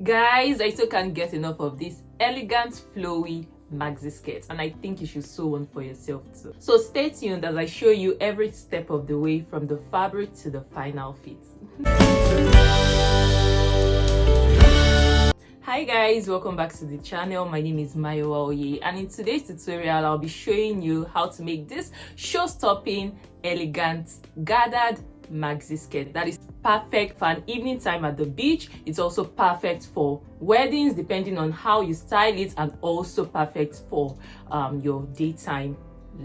Guys, I still can't get enough of this elegant, flowy maxi skirt, and I think you should sew one for yourself too. So stay tuned as I show you every step of the way from the fabric to the final fit. Hi guys, welcome back to the channel. My name is Mayowa Oye, and in today's tutorial I'll be showing you how to make this show-stopping, elegant, gathered maxi skirt that is perfect for an evening time at the beach. It's also perfect for weddings depending on how you style it, and also perfect for your daytime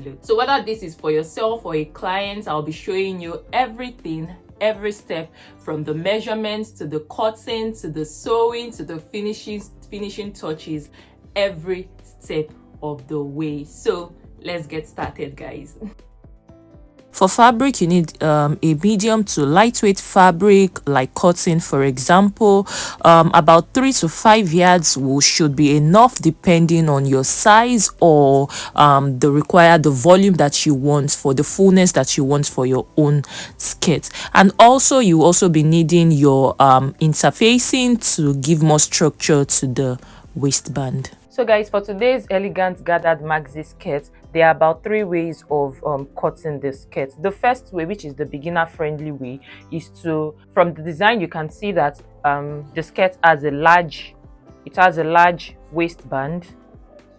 look. So whether this is for yourself or a client, I'll be showing you everything, every step, from the measurements to the cutting to the sewing to the finishing touches, every step of the way. So let's get started, guys. For fabric, you need a medium to lightweight fabric like cotton, for example. About 3 to 5 yards should be enough depending on your size or the volume that you want, for the fullness that you want for your own skirt. And also you also be needing your interfacing to give more structure to the waistband. So guys, for today's elegant gathered maxi skirt, there are about 3 ways of cutting the skirt. The first way, which is the beginner friendly way, is to, from the design you can see that the skirt has a large waistband.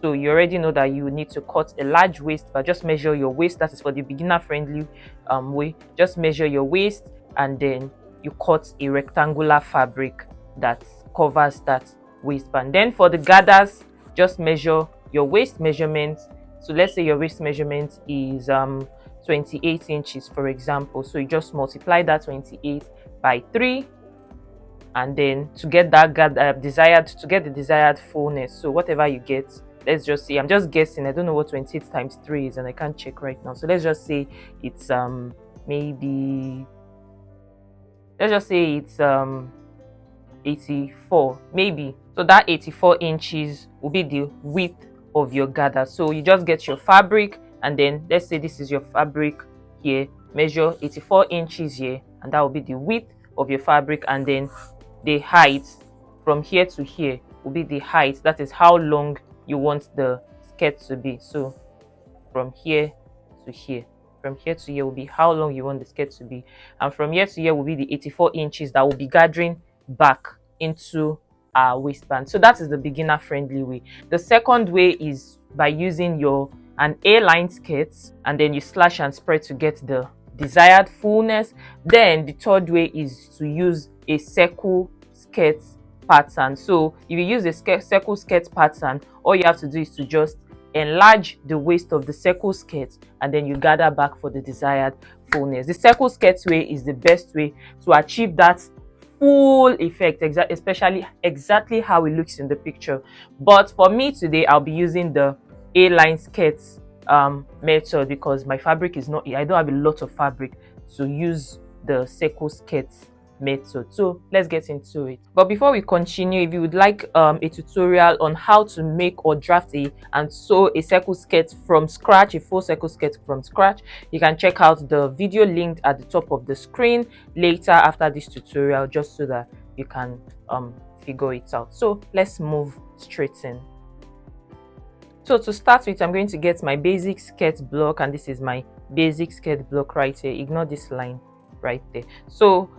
So you already know that you need to cut a large waist, but just measure your waist. That is for the beginner friendly way. Just measure your waist and then you cut a rectangular fabric that covers that waistband. Then for the gathers, just measure your waist measurement. So let's say your waist measurement is 28 inches, for example. So you just multiply that 28 by 3, and then to get that the desired fullness. So whatever you get, let's just say, I'm just guessing, I don't know what 28 times 3 is and I can't check right now. So let's just say it's maybe, let's just say it's 84 maybe. So that 84 inches will be the width of your gather. So you just get your fabric, and then let's say this is your fabric here, measure 84 inches here, and that will be the width of your fabric. And then the height from here to here will be the height, that is how long you want the skirt to be. So from here to here, from here to here will be how long you want the skirt to be, and from here to here will be the 84 inches that will be gathering back into our waistband. So that is the beginner friendly way. The second way is by using an A-line skirt, and then you slash and spread to get the desired fullness. Then the third way is to use a circle skirt pattern. So if you use a circle skirt pattern, all you have to do is to just enlarge the waist of the circle skirt, and then you gather back for the desired fullness. The circle skirt way is the best way to achieve that full effect, especially exactly how it looks in the picture. But for me today, I'll be using the A-line skirts method because my fabric is not, I don't have a lot of fabric to use the circle skirts method. So let's get into it. But before we continue, if you would like a tutorial on how to make or draft and sew a circle skirt from scratch, a full circle skirt from scratch, you can check out the video linked at the top of the screen later after this tutorial, just so that you can figure it out. So let's move straight in. So to start with, I'm going to get my basic skirt block, and this is my basic skirt block right here. Ignore this line right there. So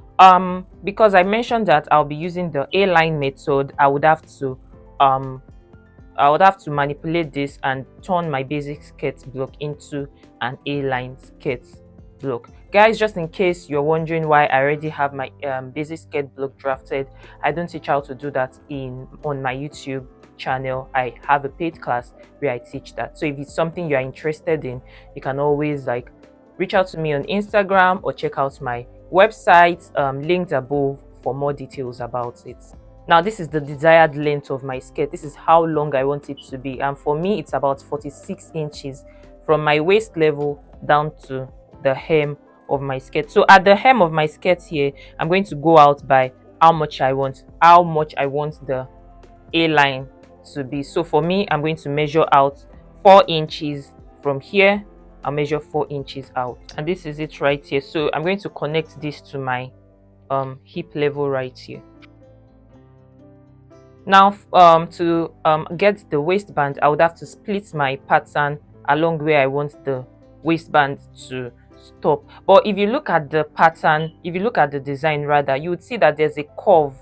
because I mentioned that I'll be using the A-line method, I would have to manipulate this and turn my basic skirt block into an A-line skirt block. Guys, just in case you're wondering why I already have my basic skirt block drafted, I don't teach how to do that on my YouTube channel. I have a paid class where I teach that. So if it's something you're interested in, you can always reach out to me on Instagram or check out my website linked above for more details about it. Now this is the desired length of my skirt. This is how long I want it to be, and for me it's about 46 inches from my waist level down to the hem of my skirt. So at the hem of my skirt here, I'm going to go out by how much I want the A-line to be. So for me, I'm going to measure out 4 inches from here. I'll measure 4 inches out, and this is it right here. So I'm going to connect this to my hip level right here. Now to get the waistband, I would have to split my pattern along where I want the waistband to stop. But if you look at the pattern, if you look at the design rather, you would see that there's a curve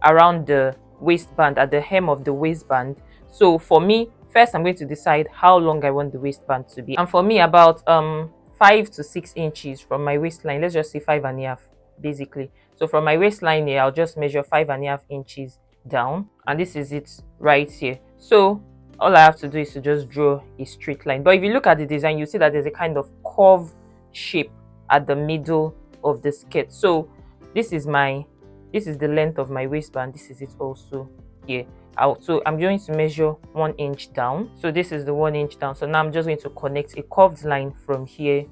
around the waistband, at the hem of the waistband. So for me, first I'm going to decide how long I want the waistband to be, and for me about 5 to 6 inches from my waistline. Let's just say 5.5 basically. So from my waistline here, I'll just measure 5.5 inches down, and this is it right here. So all I have to do is to just draw a straight line. But if you look at the design, you see that there's a kind of curve shape at the middle of the skirt. So this is the length of my waistband. This is it also here. So I'm going to measure 1 inch down. So this is the 1 inch down. So now I'm just going to connect a curved line from here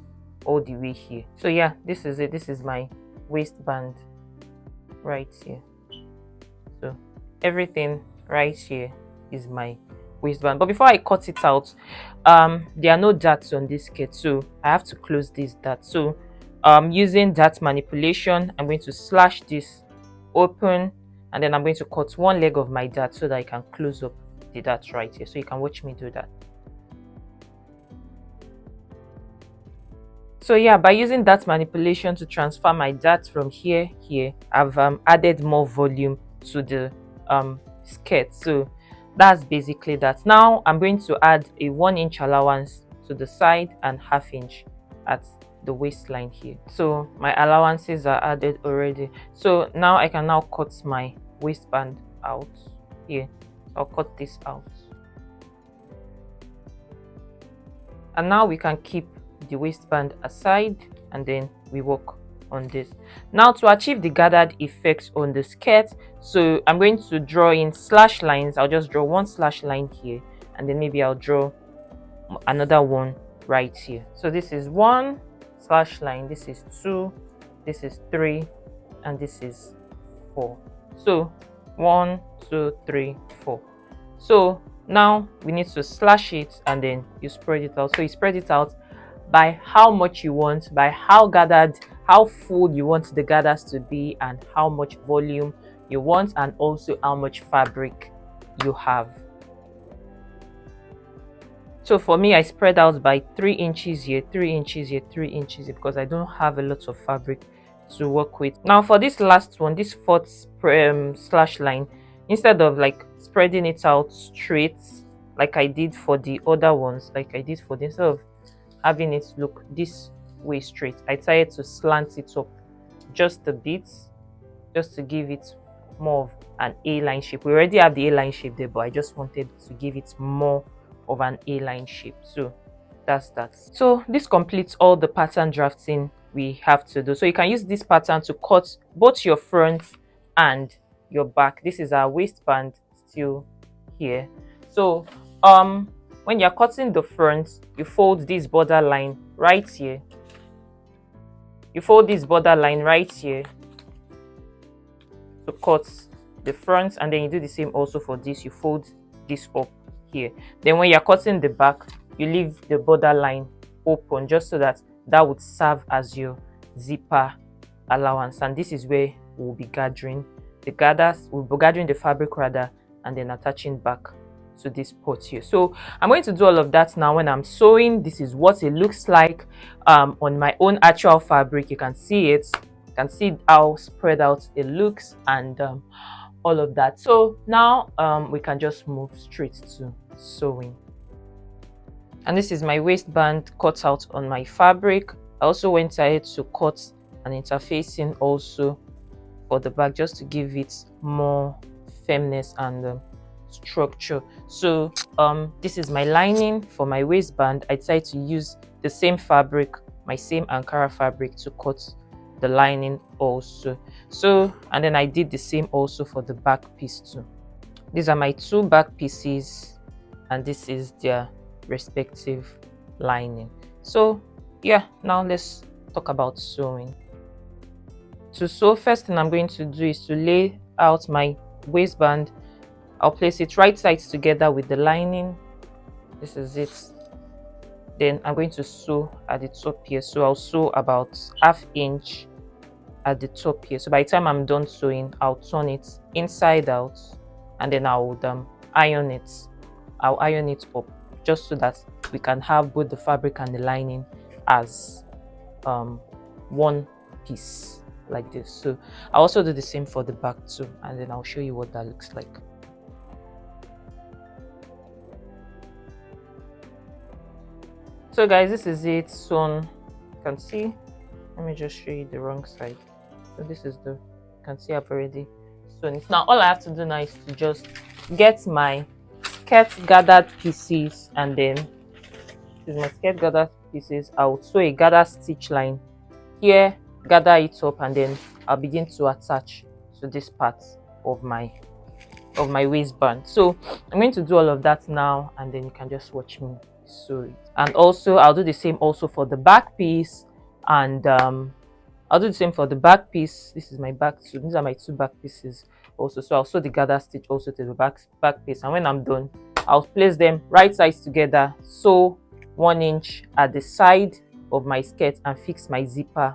all the way here. So yeah, this is it. This is my waistband right here. So everything right here is my waistband. But before I cut it out, there are no darts on this skirt, so I have to close this dart. So using dart manipulation, I'm going to slash this open, and then I'm going to cut one leg of my dart so that I can close up the dart right here. So you can watch me do that. So yeah, by using dart manipulation to transfer my dart from here, I've added more volume to the skirt. So that's basically that. Now I'm going to add a 1 inch allowance to the side and 1/2 inch at the waistline here. So my allowances are added already. So now I can now cut my waistband out here. I'll cut this out, and now we can keep the waistband aside, and then we work on this. Now to achieve the gathered effect on the skirt, so I'm going to draw in slash lines. I'll just draw one slash line here, and then maybe I'll draw another one right here. So this is 1 slash line, this is 2, this is 3, and this is 4. So 1, 2, 3, 4. So now we need to slash it, and then you spread it out. So you spread it out by how much you want, by how full you want the gathers to be, and how much volume you want, and also how much fabric you have. So for me, I spread out by 3 inches here, 3 inches here, 3 inches here, because I don't have a lot of fabric to work with. Now for this last one, this fourth slash line, instead of like spreading it out straight like I did for the other ones, instead of having it look this way straight, I decided to slant it up just a bit, just to give it more of an A-line shape. We already have the A-line shape there, but I just wanted to give it more of an A-line shape. So that's that. So this completes all the pattern drafting we have to do. So you can use this pattern to cut both your front and your back. This is our waistband still here. So when you're cutting the front, you fold this border line right here. You fold this border line right here to cut the front, and then you do the same also for this. You fold this up here. Then when you're cutting the back, you leave the border line open, just so that would serve as your zipper allowance. And this is where we'll be gathering the gathers. We'll be gathering the fabric rather, and then attaching back to this pot here. So I'm going to do all of that now. When I'm sewing, this is what it looks like on my own actual fabric. You can see it, you can see how spread out it looks, and all of that. So now we can just move straight to sewing. And this is my waistband cut out on my fabric. I also went ahead to cut an interfacing also for the back, just to give it more firmness and structure. So this is my lining for my waistband. I decided to use the same fabric, my same Ankara fabric, to cut the lining also. So, and then I did the same also for the back piece too. These are my two back pieces, and this is their respective lining. So yeah, now let's talk about sewing. To sew, first thing I'm going to do is to lay out my waistband. I'll place it right sides together with the lining. This is it. Then I'm going to sew at the top here. So I'll sew about 1/2 inch at the top here. So by the time I'm done sewing, I'll turn it inside out, and then I would iron it. I'll iron it up just so that we can have both the fabric and the lining as one piece like this. So I'll also do the same for the back too, and then I'll show you what that looks like. So guys, this is it sewn. You can see, let me just show you the wrong side. So this is the, you can see I've already sewn it. Now all I have to do now is to just get my skirt gathered pieces, and then this is my skirt gathered pieces. I'll sew a gather stitch line here, gather it up, and then I'll begin to attach to this part of my waistband. So I'm going to do all of that now, and then you can just watch me sew it. And also I'll do the same also for the back piece, and I'll do the same for the back piece. This is my back, so these are my two back pieces also. So I'll sew the gather stitch also to the back piece, and when I'm done, I'll place them right sides together, sew 1 inch at the side of my skirt, and fix my zipper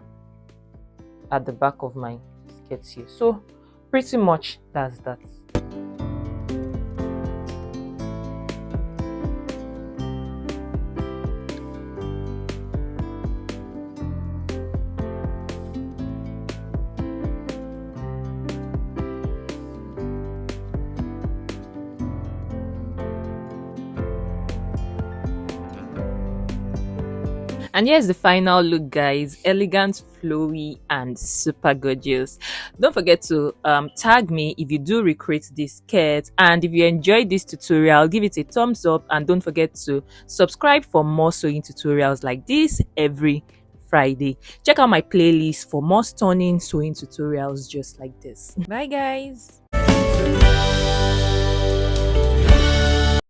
at the back of my skirt here. So pretty much that's that. And here's the final look, guys. Elegant, flowy, and super gorgeous. Don't forget to tag me if you do recreate this skirt, and if you enjoyed this tutorial, give it a thumbs up, and don't forget to subscribe for more sewing tutorials like this every Friday. Check out my playlist for more stunning sewing tutorials just like this. Bye guys.